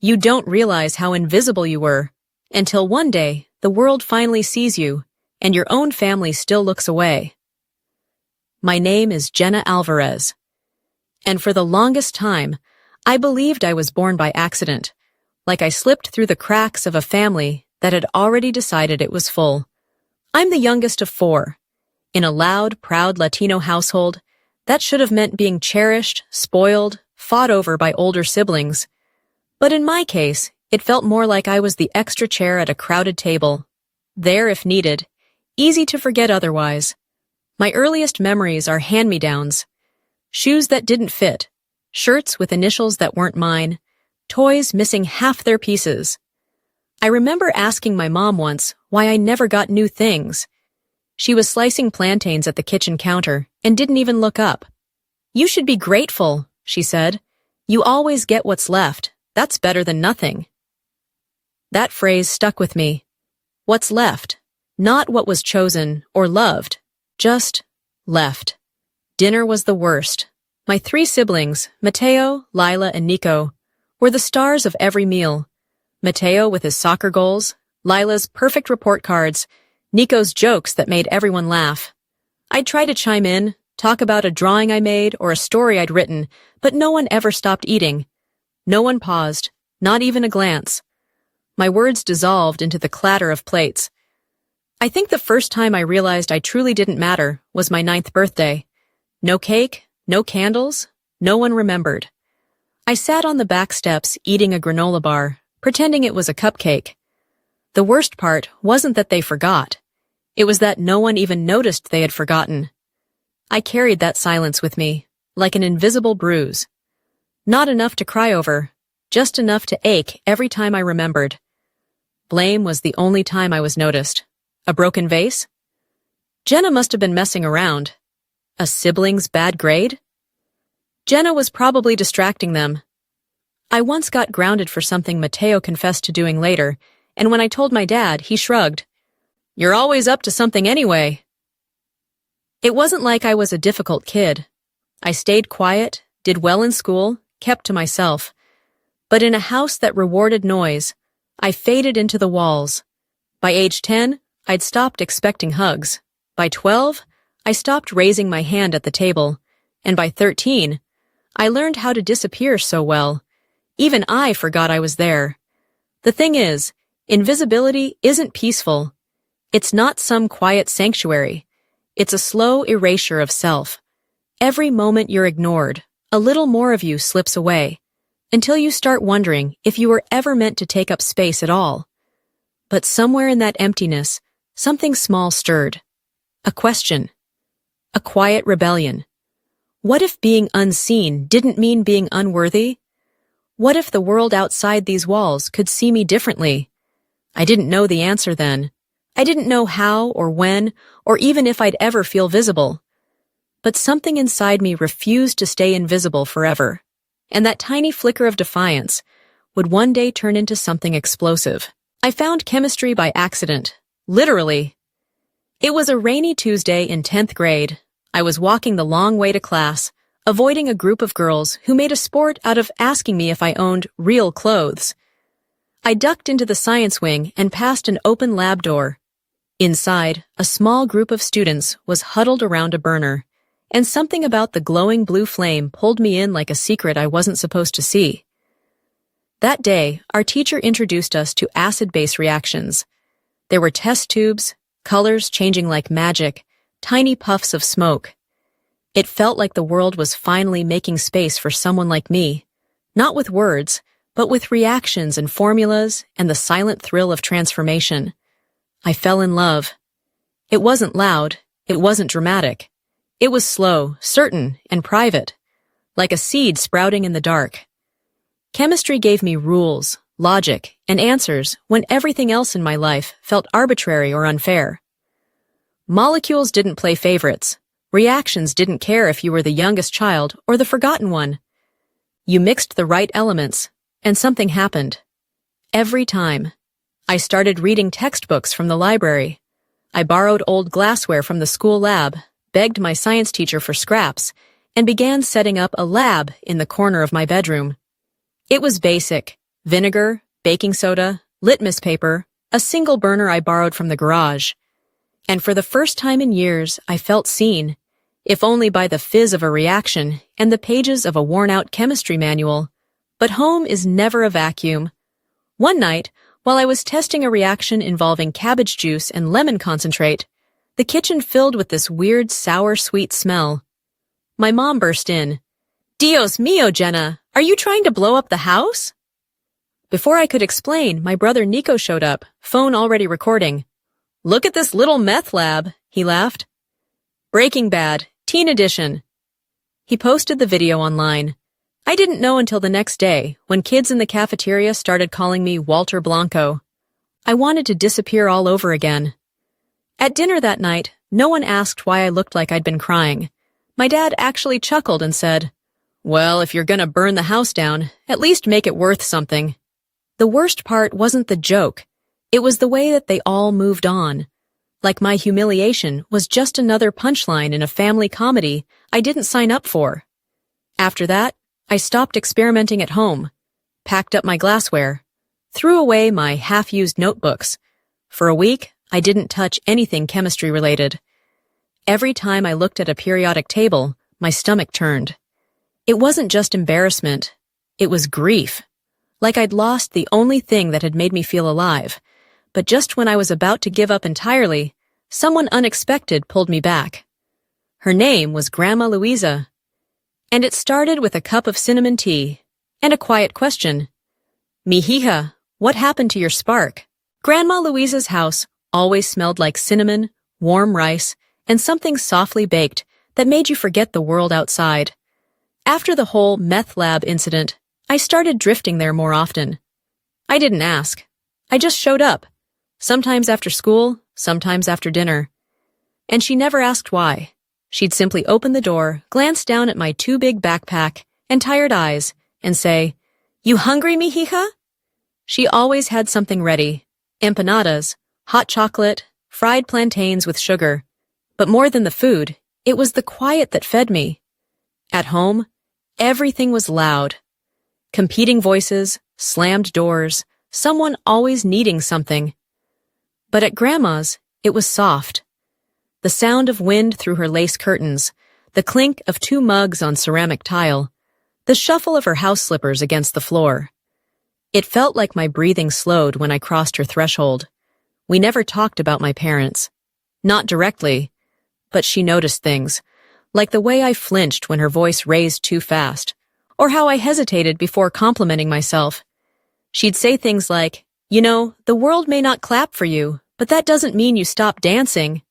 You don't realize how invisible you were, until one day the world finally sees you, and your own family still looks away. My name is Jenna Alvarez, and for the longest time, I believed I was born by accident, like I slipped through the cracks of a family that had already decided it was full. I'm the youngest of 4. In a loud, proud Latino household, that should have meant being cherished, spoiled, fought over by older siblings. But in my case, it felt more like I was the extra chair at a crowded table. There if needed, easy to forget otherwise. My earliest memories are hand-me-downs. Shoes that didn't fit, shirts with initials that weren't mine, toys missing half their pieces. I remember asking my mom once why I never got new things. She was slicing plantains at the kitchen counter and didn't even look up. "You should be grateful," she said. "You always get what's left. That's better than nothing." That phrase stuck with me. What's left, not what was chosen or loved, just left. Dinner was the worst. My 3 siblings, Mateo, Lila, and Nico, were the stars of every meal. Mateo with his soccer goals, Lila's perfect report cards, Nico's jokes that made everyone laugh. I'd try to chime in, talk about a drawing I made or a story I'd written, but no one ever stopped eating. No one paused, not even a glance. My words dissolved into the clatter of plates. I think the first time I realized I truly didn't matter was my 9th birthday. No cake, no candles, no one remembered. I sat on the back steps eating a granola bar, pretending it was a cupcake. The worst part wasn't that they forgot. It was that no one even noticed they had forgotten. I carried that silence with me, like an invisible bruise. Not enough to cry over, just enough to ache every time I remembered. Blame was the only time I was noticed. A broken vase? Jenna must have been messing around. A sibling's bad grade? Jenna was probably distracting them. I once got grounded for something Mateo confessed to doing later, and when I told my dad, he shrugged. "You're always up to something anyway." It wasn't like I was a difficult kid. I stayed quiet, did well in school, kept to myself. But in a house that rewarded noise, I faded into the walls. By age 10, I'd stopped expecting hugs. By 12, I stopped raising my hand at the table. And by 13, I learned how to disappear so well. Even I forgot I was there. The thing is, invisibility isn't peaceful. It's not some quiet sanctuary. It's a slow erasure of self. Every moment you're ignored, a little more of you slips away, until you start wondering if you were ever meant to take up space at all. But somewhere in that emptiness, something small stirred. A question. A quiet rebellion. What if being unseen didn't mean being unworthy? What if the world outside these walls could see me differently? I didn't know the answer then. I didn't know how or when, or even if I'd ever feel visible. But something inside me refused to stay invisible forever. And that tiny flicker of defiance would one day turn into something explosive. I found chemistry by accident. Literally. It was a rainy Tuesday in 10th grade. I was walking the long way to class, avoiding a group of girls who made a sport out of asking me if I owned real clothes. I ducked into the science wing and past an open lab door. Inside, a small group of students was huddled around a burner, and something about the glowing blue flame pulled me in like a secret I wasn't supposed to see. That day, our teacher introduced us to acid-base reactions. There were test tubes, colors changing like magic, tiny puffs of smoke. It felt like the world was finally making space for someone like me, not with words, but with reactions and formulas and the silent thrill of transformation. I fell in love. It wasn't loud, it wasn't dramatic. It was slow, certain, and private, like a seed sprouting in the dark. Chemistry gave me rules, logic, and answers when everything else in my life felt arbitrary or unfair. Molecules didn't play favorites. Reactions didn't care if you were the youngest child or the forgotten one. You mixed the right elements, and something happened. Every time. I started reading textbooks from the library. I borrowed old glassware from the school lab, begged my science teacher for scraps, and began setting up a lab in the corner of my bedroom. It was basic. vinegar, baking soda, litmus paper, a single burner I borrowed from the garage. And for the first time in years, I felt seen, if only by the fizz of a reaction and the pages of a worn-out chemistry manual. But home is never a vacuum. One night, while I was testing a reaction involving cabbage juice and lemon concentrate, the kitchen filled with this weird sour-sweet smell. My mom burst in. "Dios mío, Jenna, are you trying to blow up the house?" Before I could explain, my brother Nico showed up, phone already recording. "Look at this little meth lab," he laughed. "Breaking Bad, teen edition." He posted the video online. I didn't know until the next day, when kids in the cafeteria started calling me Walter Blanco. I wanted to disappear all over again. At dinner that night, no one asked why I looked like I'd been crying. My dad actually chuckled and said, "Well, if you're gonna burn the house down, at least make it worth something." The worst part wasn't the joke. It was the way that they all moved on. Like my humiliation was just another punchline in a family comedy I didn't sign up for. After that, I stopped experimenting at home, packed up my glassware, threw away my half-used notebooks. For a week, I didn't touch anything chemistry-related. Every time I looked at a periodic table, my stomach turned. It wasn't just embarrassment. It was grief. Like I'd lost the only thing that had made me feel alive. But just when I was about to give up entirely, someone unexpected pulled me back. Her name was Grandma Louisa. And it started with a cup of cinnamon tea and a quiet question. "Mijija, what happened to your spark?" Grandma Louisa's house always smelled like cinnamon, warm rice, and something softly baked that made you forget the world outside. After the whole meth lab incident, I started drifting there more often. I didn't ask. I just showed up, sometimes after school, sometimes after dinner. And she never asked why. She'd simply open the door, glance down at my too big backpack and tired eyes, and say, "You hungry, mijija?" She always had something ready. Empanadas, hot chocolate, fried plantains with sugar. But more than the food, it was the quiet that fed me. At home, everything was loud. Competing voices, slammed doors, someone always needing something. But at Grandma's, it was soft. The sound of wind through her lace curtains, the clink of 2 mugs on ceramic tile, the shuffle of her house slippers against the floor. It felt like my breathing slowed when I crossed her threshold. We never talked about my parents. Not directly, but she noticed things, like the way I flinched when her voice raised too fast, or how I hesitated before complimenting myself. She'd say things like, "You know, the world may not clap for you, but that doesn't mean you stop dancing."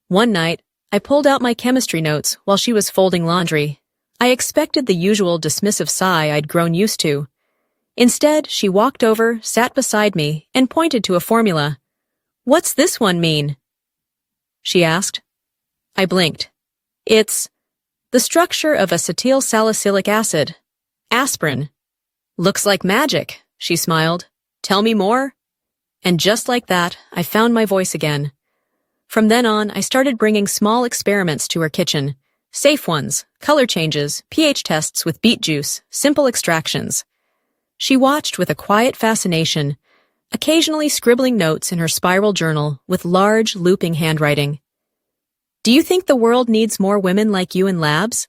One night, I pulled out my chemistry notes while she was folding laundry. I expected the usual dismissive sigh I'd grown used to. Instead, she walked over, sat beside me, and pointed to a formula. "What's this one mean?" she asked. I blinked. "It's the structure of acetyl salicylic acid. Aspirin." "Looks like magic," she smiled. "Tell me more." And just like that, I found my voice again. From then on, I started bringing small experiments to her kitchen. Safe ones, color changes, pH tests with beet juice, simple extractions. She watched with a quiet fascination, occasionally scribbling notes in her spiral journal with large, looping handwriting. "Do you think the world needs more women like you in labs?"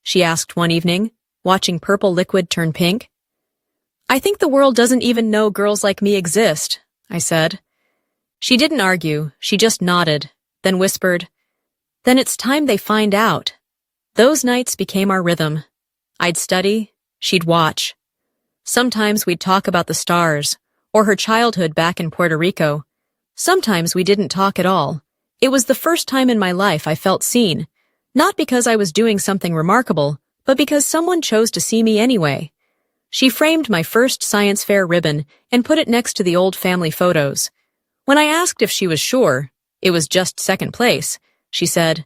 she asked one evening, watching purple liquid turn pink. "I think the world doesn't even know girls like me exist," I said. She didn't argue, she just nodded, then whispered, "Then it's time they find out." Those nights became our rhythm. I'd study, she'd watch. Sometimes we'd talk about the stars, or her childhood back in Puerto Rico. Sometimes we didn't talk at all. It was the first time in my life I felt seen, not because I was doing something remarkable, but because someone chose to see me anyway. She framed my first science fair ribbon and put it next to the old family photos. When I asked if she was sure, it was just second place, she said,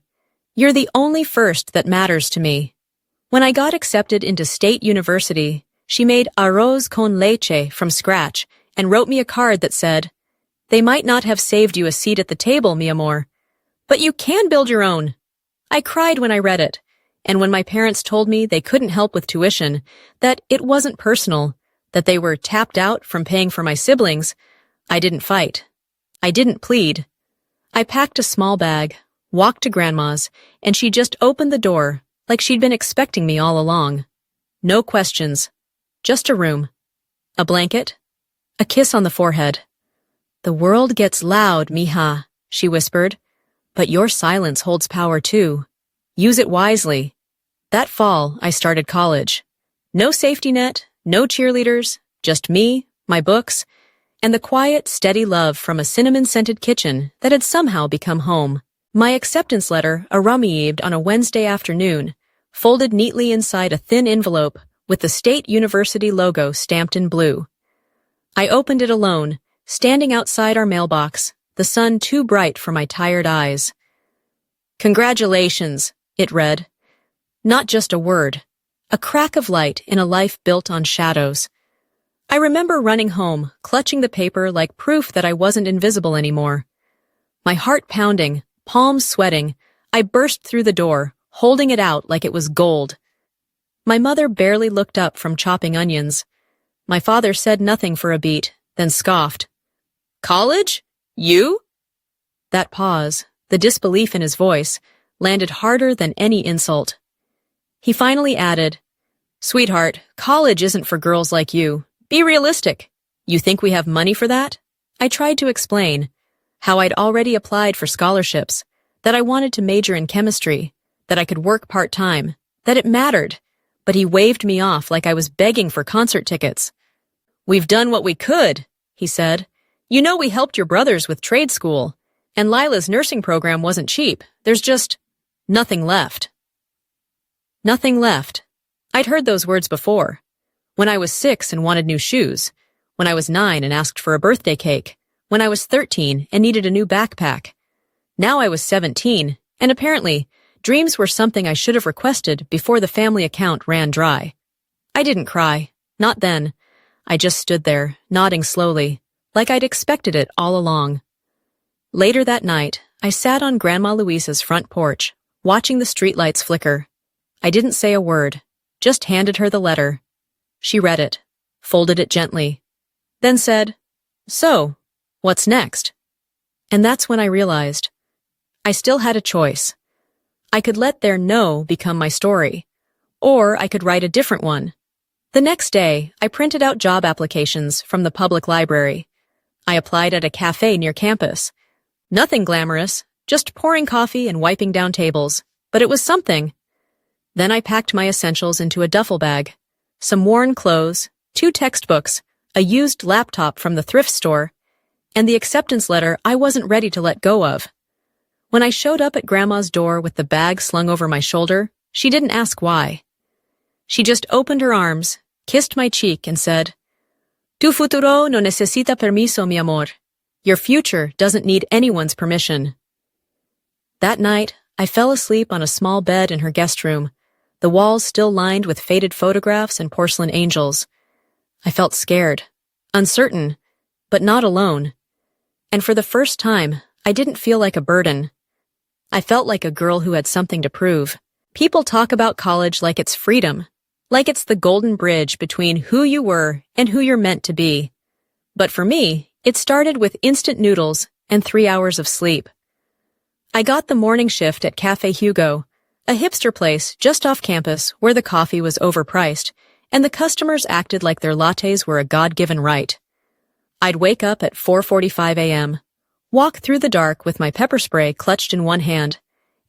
"You're the only first that matters to me." When I got accepted into State University, she made arroz con leche from scratch and wrote me a card that said, "They might not have saved you a seat at the table, mi amor, but you can build your own." I cried when I read it, and when my parents told me they couldn't help with tuition, that it wasn't personal, that they were tapped out from paying for my siblings, I didn't fight. I didn't plead. I packed a small bag, walked to Grandma's, and she just opened the door like she'd been expecting me all along. No questions. Just a room. A blanket. A kiss on the forehead. "The world gets loud, mija," she whispered. "But your silence holds power too. Use it wisely." That fall, I started college. No safety net, no cheerleaders, just me, my books, and the quiet, steady love from a cinnamon-scented kitchen that had somehow become home. My acceptance letter arrived on a Wednesday afternoon, folded neatly inside a thin envelope with the State University logo stamped in blue. I opened it alone, standing outside our mailbox, the sun too bright for my tired eyes. "Congratulations," it read. Not just a word, a crack of light in a life built on shadows. I remember running home, clutching the paper like proof that I wasn't invisible anymore. My heart pounding, palms sweating, I burst through the door, holding it out like it was gold. My mother barely looked up from chopping onions. My father said nothing for a beat, then scoffed. "College? You?" That pause, the disbelief in his voice, landed harder than any insult. He finally added, "Sweetheart, college isn't for girls like you. Be realistic. You think we have money for that?" I tried to explain how I'd already applied for scholarships, that I wanted to major in chemistry, that I could work part-time, that it mattered, but he waved me off like I was begging for concert tickets. "We've done what we could," he said. "You know we helped your brothers with trade school, and Lila's nursing program wasn't cheap. There's just nothing left." Nothing left. I'd heard those words before. When I was 6 and wanted new shoes. When I was 9 and asked for a birthday cake. When I was 13 and needed a new backpack. Now I was 17, and apparently, dreams were something I should have requested before the family account ran dry. I didn't cry. Not then. I just stood there, nodding slowly, like I'd expected it all along. Later that night, I sat on Grandma Luisa's front porch, watching the streetlights flicker. I didn't say a word, just handed her the letter. She read it, folded it gently, then said, "So, what's next?" And that's when I realized I still had a choice. I could let their no become my story, or I could write a different one. The next day, I printed out job applications from the public library. I applied at a cafe near campus. Nothing glamorous, just pouring coffee and wiping down tables, but it was something. Then I packed my essentials into a duffel bag, some worn clothes, 2 textbooks, a used laptop from the thrift store, and the acceptance letter I wasn't ready to let go of. When I showed up at Grandma's door with the bag slung over my shoulder, she didn't ask why. She just opened her arms, kissed my cheek, and said, "Tu futuro no necesita permiso, mi amor. Your future doesn't need anyone's permission." That night, I fell asleep on a small bed in her guest room, the walls still lined with faded photographs and porcelain angels. I felt scared, uncertain, but not alone. And for the first time, I didn't feel like a burden. I felt like a girl who had something to prove. People talk about college like it's freedom, like it's the golden bridge between who you were and who you're meant to be. But for me, it started with instant noodles and 3 hours of sleep. I got the morning shift at Cafe Hugo, a hipster place just off campus where the coffee was overpriced and the customers acted like their lattes were a God-given right. I'd wake up at 4:45 a.m., walk through the dark with my pepper spray clutched in one hand,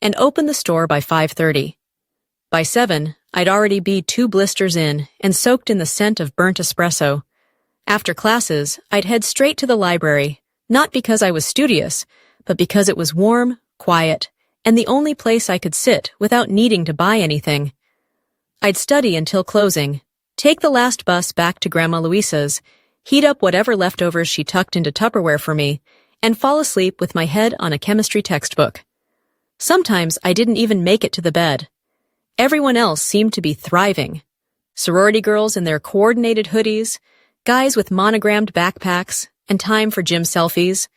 and open the store by 5:30. By 7, I'd already be 2 blisters in and soaked in the scent of burnt espresso. After classes, I'd head straight to the library, not because I was studious, but because it was warm, quiet, and the only place I could sit without needing to buy anything. I'd study until closing, take the last bus back to Grandma Luisa's, heat up whatever leftovers she tucked into Tupperware for me, and fall asleep with my head on a chemistry textbook. Sometimes I didn't even make it to the bed. Everyone else seemed to be thriving. Sorority girls in their coordinated hoodies, guys with monogrammed backpacks, and time for gym selfies.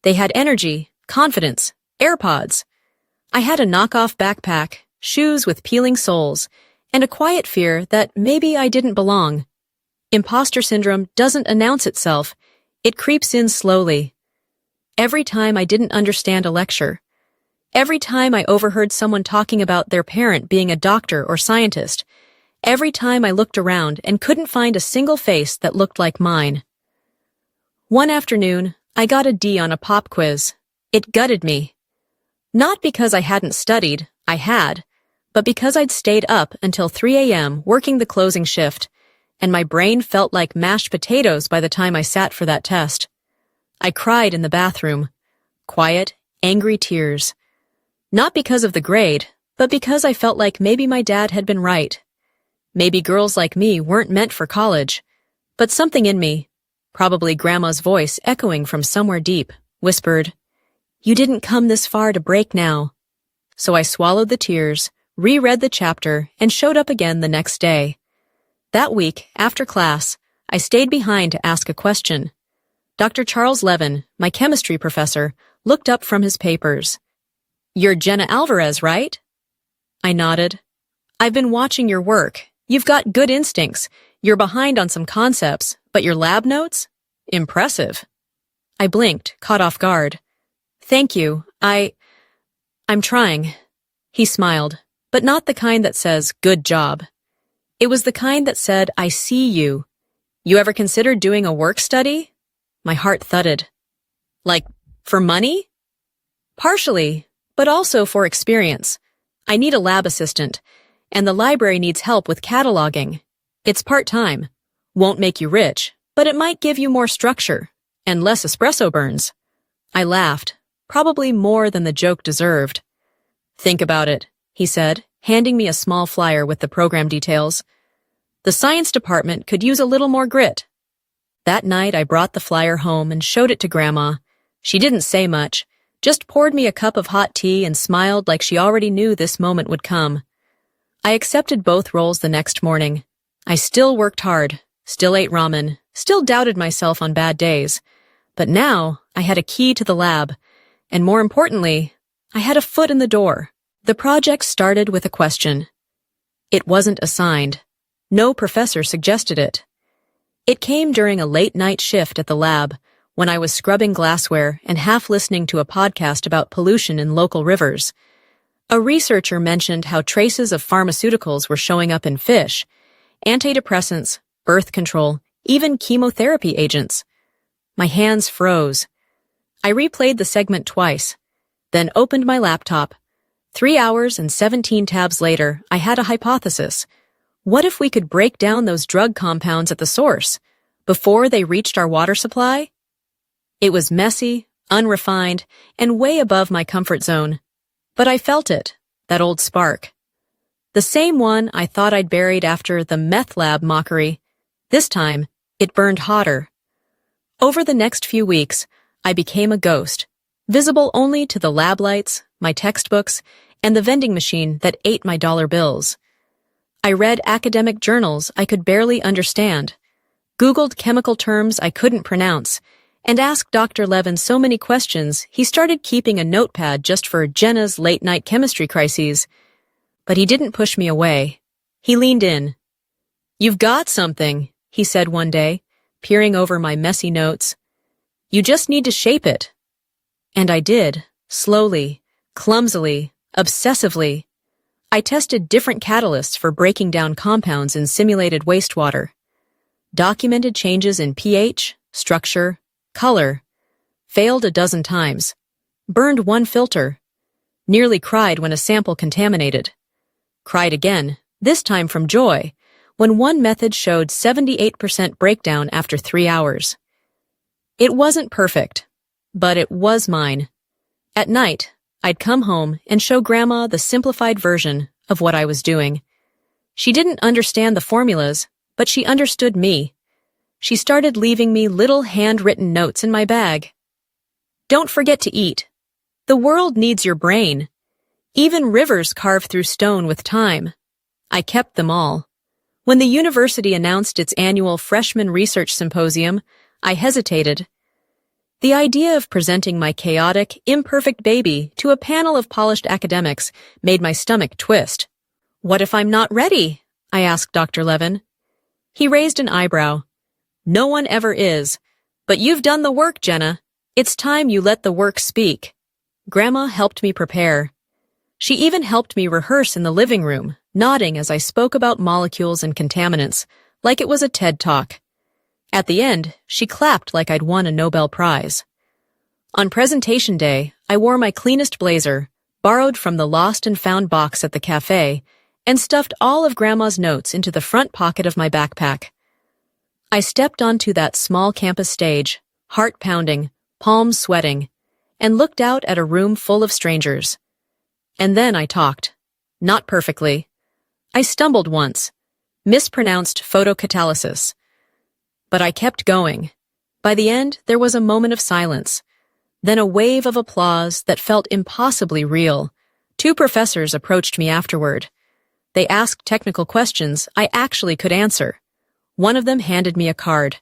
They had energy, confidence, AirPods. I had a knockoff backpack, shoes with peeling soles, and a quiet fear that maybe I didn't belong. Imposter syndrome doesn't announce itself. It creeps in slowly. Every time I didn't understand a lecture, every time I overheard someone talking about their parent being a doctor or scientist, every time I looked around and couldn't find a single face that looked like mine. One afternoon, I got a D on a pop quiz. It gutted me. Not because I hadn't studied, I had, but because I'd stayed up until 3 a.m. working the closing shift, and my brain felt like mashed potatoes by the time I sat for that test. I cried in the bathroom. Quiet, angry tears. Not because of the grade, but because I felt like maybe my dad had been right. Maybe girls like me weren't meant for college. But something in me, probably Grandma's voice echoing from somewhere deep, whispered, "You didn't come this far to break now." So I swallowed the tears, reread the chapter, and showed up again the next day. That week, after class, I stayed behind to ask a question. Dr. Charles Levin, my chemistry professor, looked up from his papers. "You're Jenna Alvarez, right?" I nodded. "I've been watching your work. You've got good instincts. You're behind on some concepts, but your lab notes? Impressive." I blinked, caught off guard. "Thank you. I'm trying." He smiled, but not the kind that says, "Good job." It was the kind that said, "I see you. You ever considered doing a work study?" My heart thudded. "Like, for money?" "Partially, but also for experience. I need a lab assistant, and the library needs help with cataloging. It's part-time. Won't make you rich, but it might give you more structure, and less espresso burns." I laughed, probably more than the joke deserved. "Think about it," he said, handing me a small flyer with the program details. "The science department could use a little more grit." That night I brought the flyer home and showed it to Grandma. She didn't say much, just poured me a cup of hot tea and smiled like she already knew this moment would come. I accepted both roles the next morning. I still worked hard, still ate ramen, still doubted myself on bad days. But now I had a key to the lab, and more importantly, I had a foot in the door. The project started with a question. It wasn't assigned. No professor suggested it. It came during a late-night shift at the lab, when I was scrubbing glassware and half listening to a podcast about pollution in local rivers. A researcher mentioned how traces of pharmaceuticals were showing up in fish, antidepressants, birth control, even chemotherapy agents. My hands froze. I replayed the segment twice, then opened my laptop. 3 hours and 17 tabs later, I had a hypothesis. What if we could break down those drug compounds at the source, before they reached our water supply? It was messy, unrefined, and way above my comfort zone. But I felt it, that old spark. The same one I thought I'd buried after the meth lab mockery. This time, it burned hotter. Over the next few weeks, I became a ghost, visible only to the lab lights, my textbooks, and the vending machine that ate my dollar bills. I read academic journals I could barely understand, Googled chemical terms I couldn't pronounce, and asked Dr. Levin so many questions he started keeping a notepad just for Jenna's late-night chemistry crises. But he didn't push me away. He leaned in. "You've got something," he said one day, peering over my messy notes. "You just need to shape it." And I did, slowly, clumsily, obsessively. I tested different catalysts for breaking down compounds in simulated wastewater. Documented changes in pH, structure, color. Failed a dozen times. Burned one filter. Nearly cried when a sample contaminated. Cried again, this time from joy, when one method showed 78% breakdown after 3 hours. It wasn't perfect, but it was mine. At night, I'd come home and show Grandma the simplified version of what I was doing. She didn't understand the formulas, but she understood me. She started leaving me little handwritten notes in my bag. "Don't forget to eat. The world needs your brain. Even rivers carve through stone with time." I kept them all. When the university announced its annual freshman research symposium, I hesitated. The idea of presenting my chaotic, imperfect baby to a panel of polished academics made my stomach twist. "What if I'm not ready?" I asked Dr. Levin. He raised an eyebrow. No one ever is. But you've done the work, Jenna. It's time you let the work speak. Grandma helped me prepare. She even helped me rehearse in the living room, nodding as I spoke about molecules and contaminants, like it was a TED Talk. At the end, she clapped like I'd won a Nobel Prize. On presentation day, I wore my cleanest blazer, borrowed from the lost and found box at the cafe, and stuffed all of Grandma's notes into the front pocket of my backpack. I stepped onto that small campus stage, heart pounding, palms sweating, and looked out at a room full of strangers. And then I talked. Not perfectly. I stumbled once, mispronounced photocatalysis. But I kept going. By the end, there was a moment of silence, then a wave of applause that felt impossibly real. 2 professors approached me afterward. They asked technical questions I actually could answer. One of them handed me a card.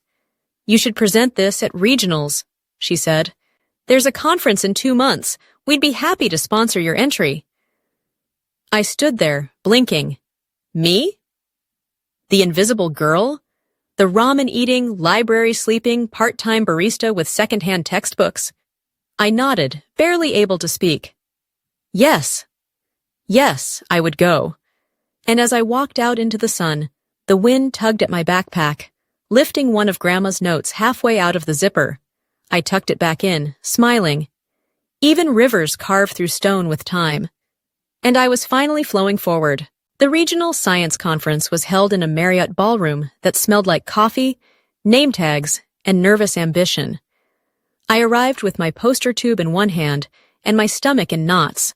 "You should present this at regionals," she said. "There's a conference in 2 months. We'd be happy to sponsor your entry." I stood there, blinking. Me? The invisible girl? The ramen-eating, library-sleeping, part-time barista with second-hand textbooks? I nodded, barely able to speak. Yes. Yes, I would go. And as I walked out into the sun, the wind tugged at my backpack, lifting one of Grandma's notes halfway out of the zipper. I tucked it back in, smiling. Even rivers carve through stone with time. And I was finally flowing forward. The regional science conference was held in a Marriott ballroom that smelled like coffee, name tags, and nervous ambition. I arrived with my poster tube in one hand and my stomach in knots.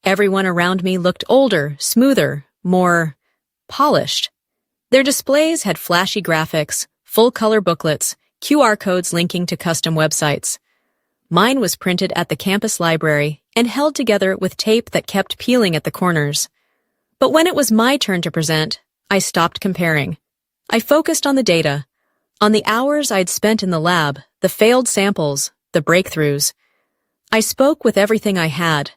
Everyone around me looked older, smoother, more polished. Their displays had flashy graphics, full-color booklets, QR codes linking to custom websites. Mine was printed at the campus library and held together with tape that kept peeling at the corners. But when it was my turn to present, I stopped comparing. I focused on the data, on the hours I'd spent in the lab, the failed samples, the breakthroughs. I spoke with everything I had,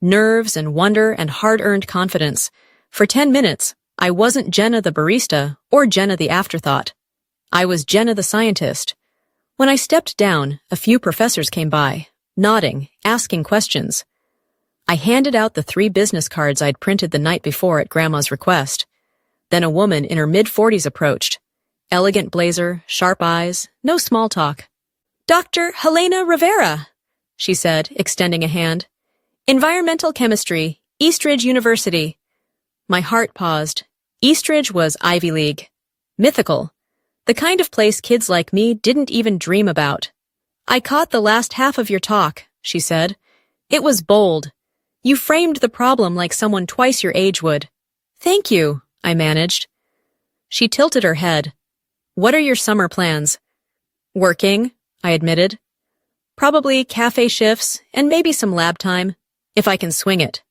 nerves and wonder and hard-earned confidence. For 10 minutes, I wasn't Jenna the barista or Jenna the afterthought. I was Jenna the scientist. When I stepped down, a few professors came by, nodding, asking questions. I handed out the 3 business cards I'd printed the night before at Grandma's request. Then a woman in her mid-40s approached. Elegant blazer, sharp eyes, no small talk. "Dr. Helena Rivera," she said, extending a hand. "Environmental chemistry, Eastridge University." My heart paused. Eastridge was Ivy League. Mythical. The kind of place kids like me didn't even dream about. "I caught the last half of your talk," she said. "It was bold. You framed the problem like someone twice your age would." "Thank you," I managed. She tilted her head. "What are your summer plans?" "Working," I admitted. "Probably cafe shifts and maybe some lab time, if I can swing it."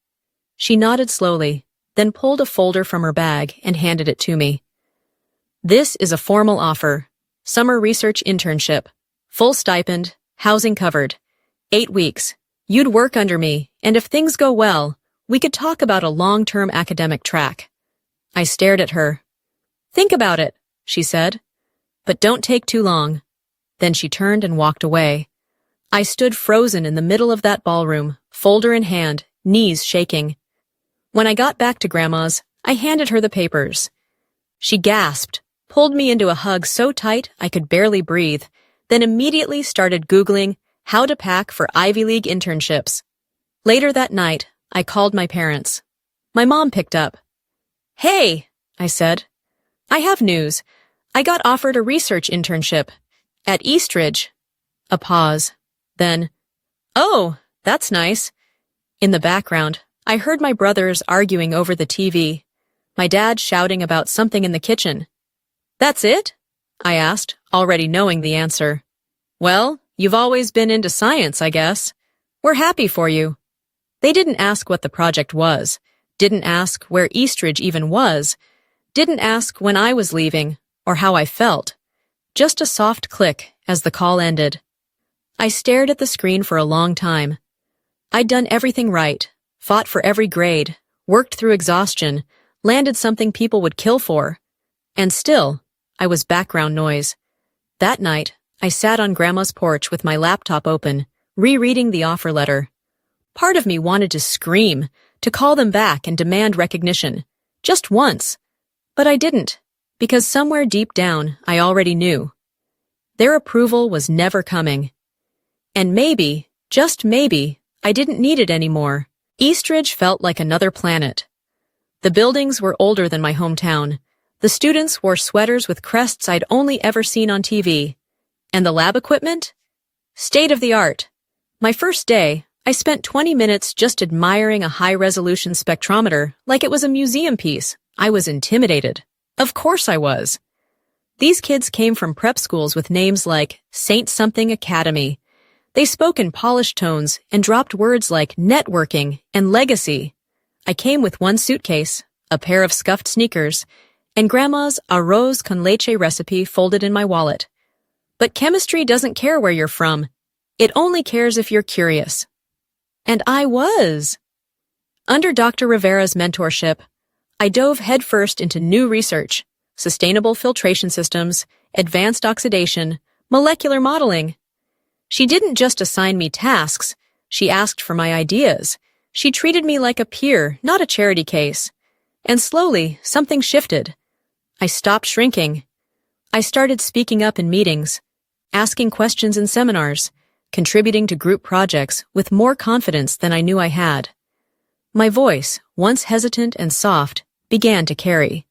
She nodded slowly, then pulled a folder from her bag and handed it to me. "This is a formal offer. Summer research internship. Full stipend, housing covered. 8 weeks. You'd work under me, and if things go well, we could talk about a long-term academic track." I stared at her. "Think about it," she said. "But don't take too long." Then she turned and walked away. I stood frozen in the middle of that ballroom, folder in hand, knees shaking. When I got back to Grandma's, I handed her the papers. She gasped, pulled me into a hug so tight I could barely breathe, then immediately started Googling how to pack for Ivy League internships. Later that night, I called my parents. My mom picked up. "Hey," I said. "I have news. I got offered a research internship at Eastridge." A pause. Then, "Oh, that's nice." In the background, I heard my brothers arguing over the TV, my dad shouting about something in the kitchen. "That's it?" I asked, already knowing the answer. "Well, you've always been into science, I guess. We're happy for you." They didn't ask what the project was, didn't ask where Eastridge even was, didn't ask when I was leaving or how I felt. Just a soft click as the call ended. I stared at the screen for a long time. I'd done everything right, fought for every grade, worked through exhaustion, landed something people would kill for. And still, I was background noise. That night, I sat on Grandma's porch with my laptop open, rereading the offer letter. Part of me wanted to scream, to call them back and demand recognition. Just once. But I didn't, because somewhere deep down, I already knew. Their approval was never coming. And maybe, just maybe, I didn't need it anymore. Eastridge felt like another planet. The buildings were older than my hometown. The students wore sweaters with crests I'd only ever seen on TV. And the lab equipment? State-of-the-art. My first day, I spent 20 minutes just admiring a high-resolution spectrometer like it was a museum piece. I was intimidated. Of course I was. These kids came from prep schools with names like Saint Something Academy. They spoke in polished tones and dropped words like networking and legacy. I came with one suitcase, a pair of scuffed sneakers, and Grandma's arroz con leche recipe folded in my wallet. But chemistry doesn't care where you're from. It only cares if you're curious. And I was. Under Dr. Rivera's mentorship, I dove headfirst into new research, sustainable filtration systems, advanced oxidation, molecular modeling. She didn't just assign me tasks, she asked for my ideas. She treated me like a peer, not a charity case. And slowly, something shifted. I stopped shrinking. I started speaking up in meetings, asking questions in seminars, contributing to group projects with more confidence than I knew I had. My voice, once hesitant and soft, began to carry.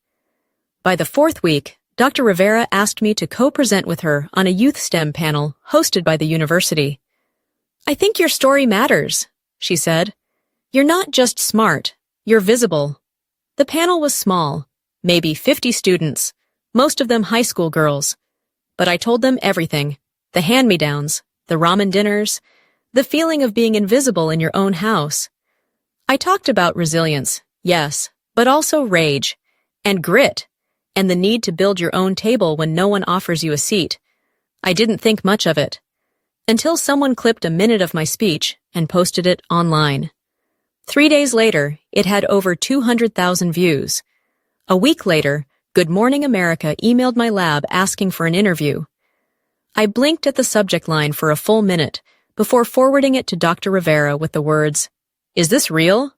By the fourth week, Dr. Rivera asked me to co-present with her on a youth STEM panel hosted by the university. "I think your story matters," she said. "You're not just smart, you're visible." The panel was small, maybe 50 students, most of them high school girls. But I told them everything, the hand-me-downs, the ramen dinners, the feeling of being invisible in your own house. I talked about resilience, yes, but also rage, and grit, and the need to build your own table when no one offers you a seat. I didn't think much of it, until someone clipped a minute of my speech and posted it online. 3 days later, it had over 200,000 views. A week later, Good Morning America emailed my lab asking for an interview. I blinked at the subject line for a full minute before forwarding it to Dr. Rivera with the words, "Is this real?"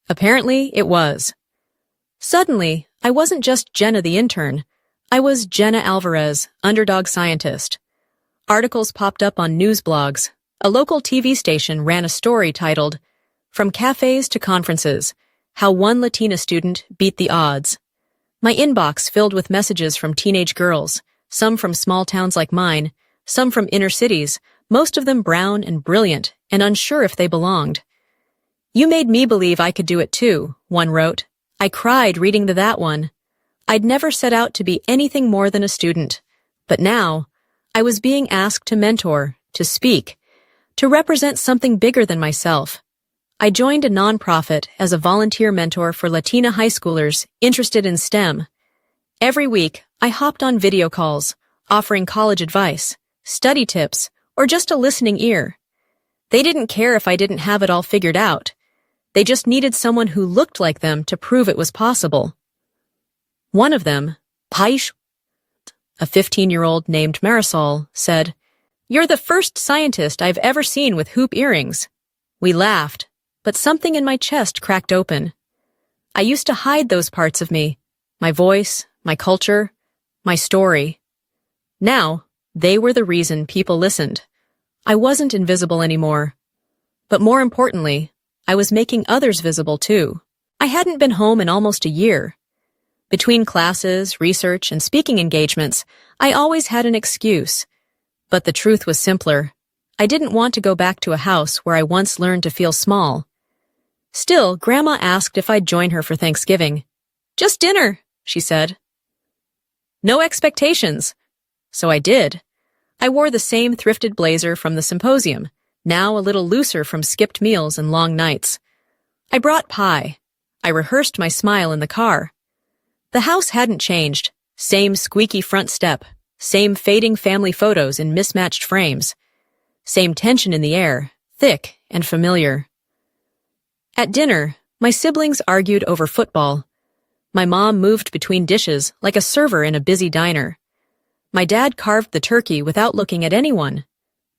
Apparently, it was. Suddenly, I wasn't just Jenna the intern. I was Jenna Alvarez, Underdog scientist. Articles popped up on news blogs. A local TV station ran a story titled, "From Cafes to Conferences, How One Latina Student Beat the Odds." My inbox filled with messages from teenage girls, some from small towns like mine, some from inner cities, most of them brown and brilliant and unsure if they belonged. "You made me believe I could do it too," one wrote. I cried reading that one. I'd never set out to be anything more than a student, but now I was being asked to mentor, to speak, to represent something bigger than myself. I joined a nonprofit as a volunteer mentor for Latina high schoolers interested in STEM. Every week, I hopped on video calls, offering college advice, study tips, or just a listening ear. They didn't care if I didn't have it all figured out. They just needed someone who looked like them to prove it was possible. One of them, Paish, a 15-year-old named Marisol, said, "You're the first scientist I've ever seen with hoop earrings." We laughed, but something in my chest cracked open. I used to hide those parts of me, my voice, my culture, my story. Now, they were the reason people listened. I wasn't invisible anymore. But more importantly, I was making others visible too. I hadn't been home in almost a year. Between classes, research, and speaking engagements, I always had an excuse. But the truth was simpler. I didn't want to go back to a house where I once learned to feel small. Still, Grandma asked if I'd join her for Thanksgiving. "Just dinner," she said. No expectations. So I did. I wore the same thrifted blazer from the symposium, now a little looser from skipped meals and long nights. I brought pie. I rehearsed my smile in the car. The house hadn't changed. Same squeaky front step. Same fading family photos in mismatched frames. Same tension in the air, thick and familiar. At dinner, my siblings argued over football. My mom moved between dishes like a server in a busy diner. My dad carved the turkey without looking at anyone.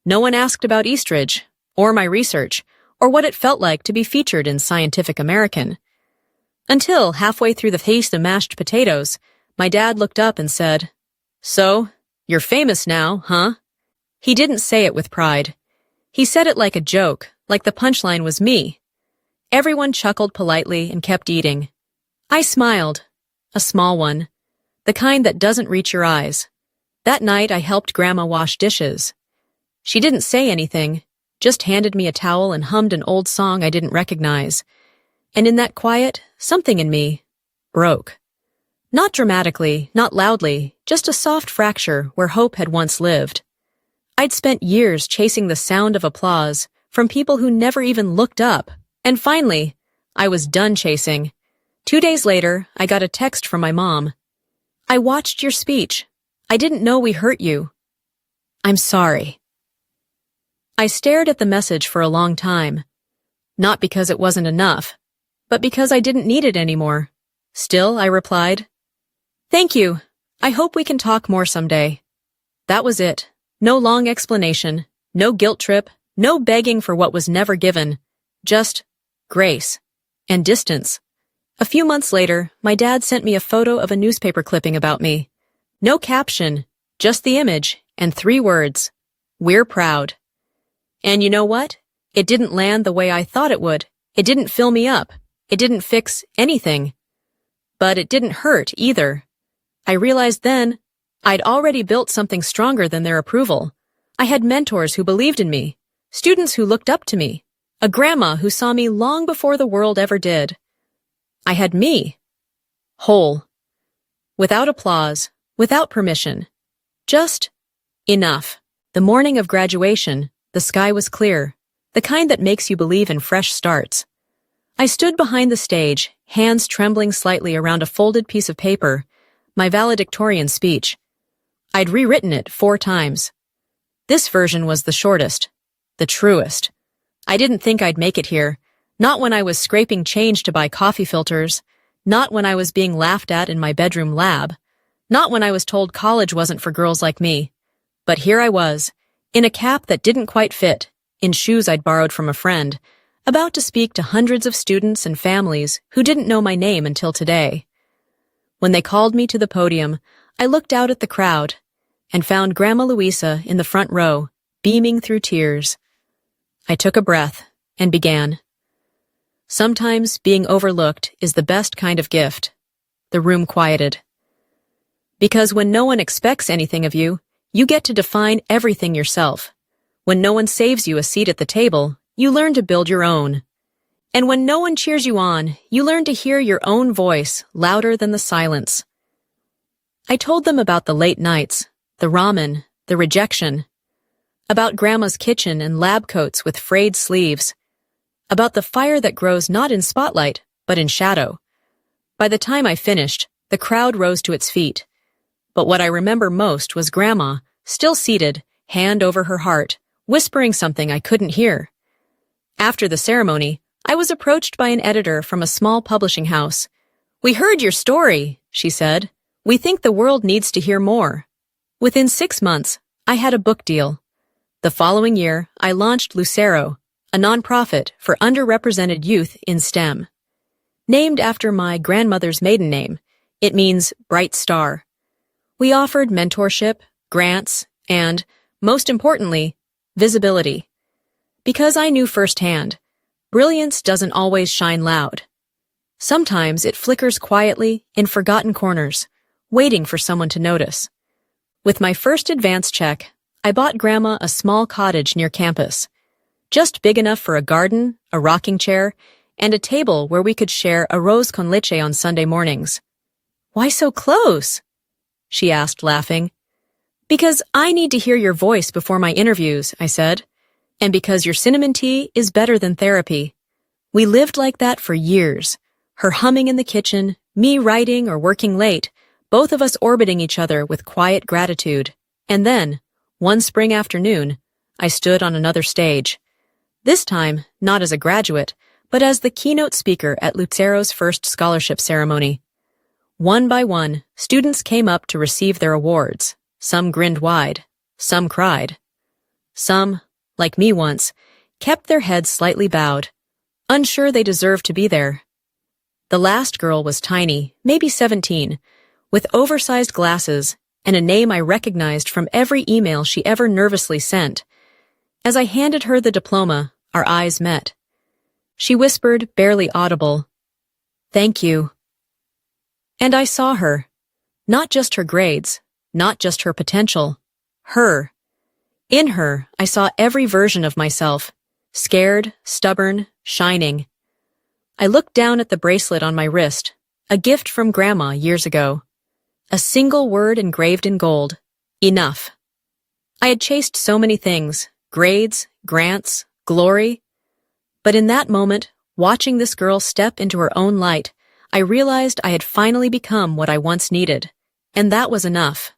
No one asked about Eastridge, or my research, or what it felt like to be featured in Scientific American. Until, halfway through the feast of mashed potatoes, my dad looked up and said, "So, you're famous now, huh?" He didn't say it with pride. He said it like a joke, like the punchline was me. Everyone chuckled politely and kept eating. I smiled, a small one, the kind that doesn't reach your eyes. That night I helped Grandma wash dishes. She didn't say anything, just handed me a towel and hummed an old song I didn't recognize. And in that quiet, something in me broke. Not dramatically, not loudly, just a soft fracture where hope had once lived. I'd spent years chasing the sound of applause from people who never even looked up, and finally, I was done chasing. 2 days later, I got a text from my mom. "I watched your speech. I didn't know we hurt you. I'm sorry." I stared at the message for a long time. Not because it wasn't enough, but because I didn't need it anymore. Still, I replied, "Thank you. I hope we can talk more someday." That was it. No long explanation, no guilt trip, no begging for what was never given. Just grace and distance. A few months later, my dad sent me a photo of a newspaper clipping about me. No caption, just the image and 3 words. "We're proud." And you know what? It didn't land the way I thought it would. It didn't fill me up. It didn't fix anything. But it didn't hurt either. I realized then I'd already built something stronger than their approval. I had mentors who believed in me, students who looked up to me, a grandma who saw me long before the world ever did. I had me. Whole. Without applause, without permission. Just enough. The morning of graduation, the sky was clear, the kind that makes you believe in fresh starts. I stood behind the stage, hands trembling slightly around a folded piece of paper, my valedictorian speech. I'd rewritten it 4 times. This version was the shortest, the truest. I didn't think I'd make it here, not when I was scraping change to buy coffee filters, not when I was being laughed at in my bedroom lab, not when I was told college wasn't for girls like me. But here I was, in a cap that didn't quite fit, in shoes I'd borrowed from a friend, about to speak to hundreds of students and families who didn't know my name until today. When they called me to the podium, I looked out at the crowd and found Grandma Louisa in the front row, beaming through tears. I took a breath and began. Sometimes being overlooked is the best kind of gift. The room quieted. Because when no one expects anything of you, you get to define everything yourself. When no one saves you a seat at the table, you learn to build your own. And when no one cheers you on, you learn to hear your own voice louder than the silence. I told them about the late nights, the ramen, the rejection, about Grandma's kitchen and lab coats with frayed sleeves, about the fire that grows not in spotlight, but in shadow. By the time I finished, the crowd rose to its feet. But what I remember most was Grandma, still seated, hand over her heart, whispering something I couldn't hear. After the ceremony, I was approached by an editor from a small publishing house. "We heard your story," she said. "We think the world needs to hear more." Within 6 months, I had a book deal. The following year, I launched Lucero, a nonprofit for underrepresented youth in STEM. Named after my grandmother's maiden name, it means bright star. We offered mentorship, grants, and, most importantly, visibility. Because I knew firsthand, brilliance doesn't always shine loud. Sometimes it flickers quietly in forgotten corners, waiting for someone to notice. With my first advance check, I bought Grandma a small cottage near campus, just big enough for a garden, a rocking chair, and a table where we could share arroz con leche on Sunday mornings. "Why so close?" she asked, laughing. "Because I need to hear your voice before my interviews," I said. "And because your cinnamon tea is better than therapy." We lived like that for years, her humming in the kitchen, me writing or working late, both of us orbiting each other with quiet gratitude. And then, one spring afternoon, I stood on another stage. This time, not as a graduate, but as the keynote speaker at Lucero's first scholarship ceremony. One by one, students came up to receive their awards. some grinned wide, some cried. Some, like me once, kept their heads slightly bowed, unsure they deserved to be there. The last girl was tiny, maybe 17, with oversized glasses and a name I recognized from every email she ever nervously sent. As I handed her the diploma, our eyes met. She whispered, barely audible, "Thank you." And I saw her. Not just her grades, not just her potential. Her. In her, I saw every version of myself, scared, stubborn, shining. I looked down at the bracelet on my wrist, a gift from Grandma years ago. A single word engraved in gold. Enough. I had chased so many things, grades, grants, glory. But in that moment, watching this girl step into her own light, I realized I had finally become what I once needed, and that was enough.